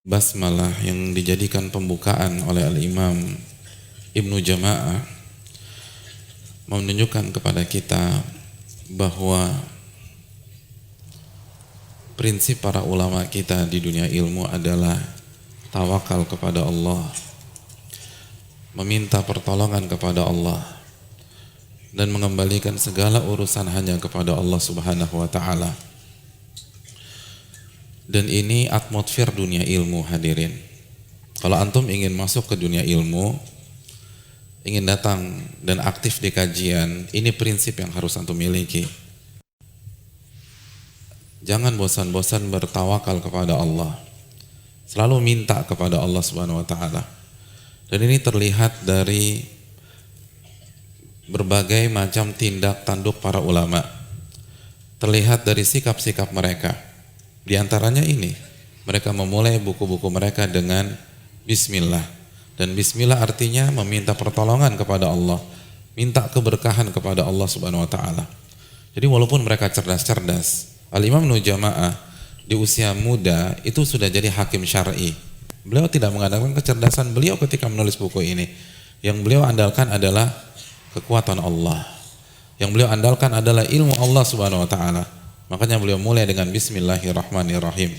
Basmalah yang dijadikan pembukaan oleh Al-Imam Ibnu Jama'ah menunjukkan kepada kita bahwa prinsip para ulama kita di dunia ilmu adalah tawakal kepada Allah, meminta pertolongan kepada Allah, dan mengembalikan segala urusan hanya kepada Allah Subhanahu wa ta'ala. Dan ini atmosfer dunia ilmu, hadirin. Kalau antum ingin masuk ke dunia ilmu, ingin datang dan aktif di kajian, ini prinsip yang harus antum miliki. Jangan bosan-bosan bertawakal kepada Allah. Selalu minta kepada Allah Subhanahu wa ta'ala. Dan ini terlihat dari berbagai macam tindak tanduk para ulama. Terlihat dari sikap-sikap mereka. Di antaranya ini, mereka memulai buku-buku mereka dengan Bismillah. Dan Bismillah artinya meminta pertolongan kepada Allah, minta keberkahan kepada Allah Subhanahu wa ta'ala. Jadi walaupun mereka cerdas-cerdas, Al-Imam Ibnu Jama'ah di usia muda itu sudah jadi hakim syar'i. Beliau tidak mengandalkan kecerdasan beliau ketika menulis buku ini. Yang beliau andalkan adalah kekuatan Allah. Yang beliau andalkan adalah ilmu Allah Subhanahu wa ta'ala. Makanya beliau mulai dengan Bismillahirrahmanirrahim.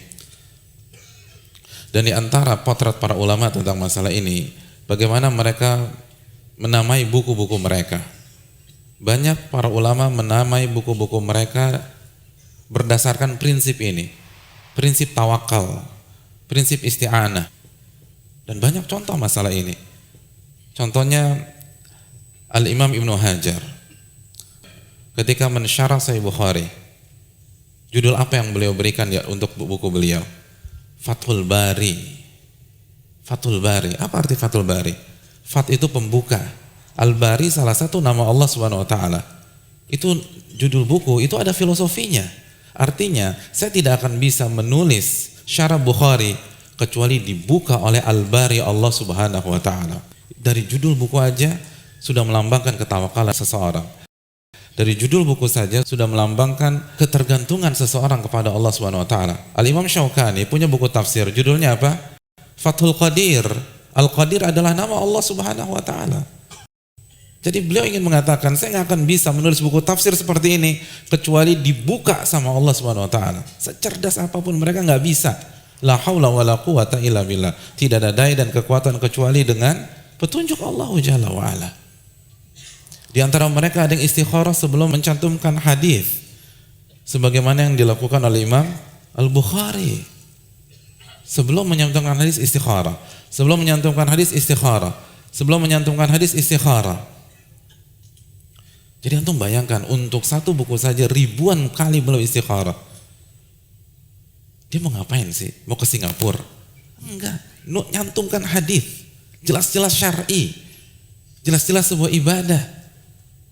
Dan di antara potret para ulama tentang masalah ini, bagaimana mereka menamai buku-buku mereka. Banyak para ulama menamai buku-buku mereka berdasarkan prinsip ini. Prinsip tawakal, prinsip isti'anah. Dan banyak contoh masalah ini. Contohnya Al-Imam Ibnu Hajar ketika mensyarah Sahih Bukhari, judul apa yang beliau berikan ya untuk buku beliau? Fathul Bari. Fathul Bari. Apa arti Fathul Bari? Fat itu pembuka. Al-Bari salah satu nama Allah Subhanahu wa ta'ala. Itu judul buku, itu ada filosofinya. Artinya, saya tidak akan bisa menulis syarah Bukhari kecuali dibuka oleh Al-Bari Allah Subhanahu wa ta'ala. Dari judul buku aja sudah melambangkan ketawakalan seseorang. Dari judul buku saja sudah melambangkan ketergantungan seseorang kepada Allah Subhanahu wa ta'ala. Al-Imam Syaukani punya buku tafsir, judulnya apa? Fathul Qadir. Al-Qadir adalah nama Allah Subhanahu wa ta'ala. Jadi beliau ingin mengatakan, saya nggak akan bisa menulis buku tafsir seperti ini kecuali dibuka sama Allah Subhanahu wa ta'ala. Secerdas apapun mereka nggak bisa. La haula wa la quwata illa billah. Tidak ada daya dan kekuatan kecuali dengan petunjuk Allah Jalla wa ala. Di antara mereka ada yang istikharah sebelum mencantumkan hadis, sebagaimana yang dilakukan oleh Imam Al-Bukhari. Sebelum menyantumkan hadis istikharah, sebelum menyantumkan hadis istikharah, sebelum menyantumkan hadis istikharah. Jadi antum bayangkan, untuk satu buku saja ribuan kali beliau istikharah. Dia mau ngapain sih? Mau ke Singapura? Enggak, nyantumkan hadis, jelas-jelas syar'i, jelas-jelas sebuah ibadah.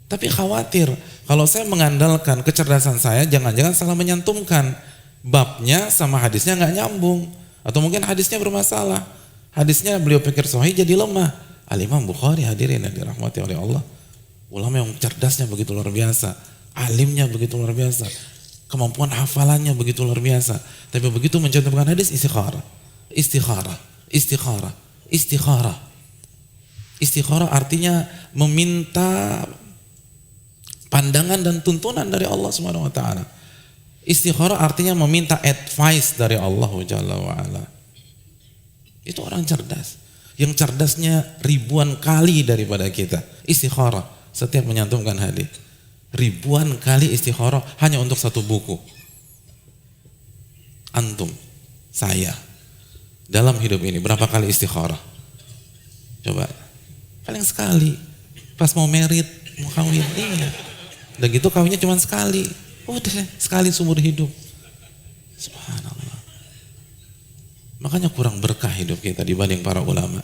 Tapi khawatir kalau saya mengandalkan kecerdasan saya, jangan-jangan salah menyantumkan babnya sama hadisnya nggak nyambung, atau mungkin hadisnya bermasalah. Hadisnya beliau pikir sahih jadi lemah. Al-Imam Bukhari, hadirin yang dirahmati oleh Allah, ulama yang cerdasnya begitu luar biasa, alimnya begitu luar biasa, kemampuan hafalannya begitu luar biasa. Tapi begitu mencantumkan hadis istikharah, istikharah, istikharah, istikharah. Istikharah artinya meminta pandangan dan tuntunan dari Allah Subhanahu wa ta'ala. Istikharah artinya meminta advice dari Allah Jalla wa ala. Itu orang cerdas. Yang cerdasnya ribuan kali daripada kita. Istikharah setiap menyantumkan hadis. Ribuan kali istikharah hanya untuk satu buku. Antum, saya dalam hidup ini berapa kali istikharah? Coba. Paling sekali. Pas mau merit, mau kawin, iya. Dan gitu kawinnya cuma sekali. Udah sekali seumur hidup. Subhanallah. Makanya kurang berkah hidup kita dibanding para ulama.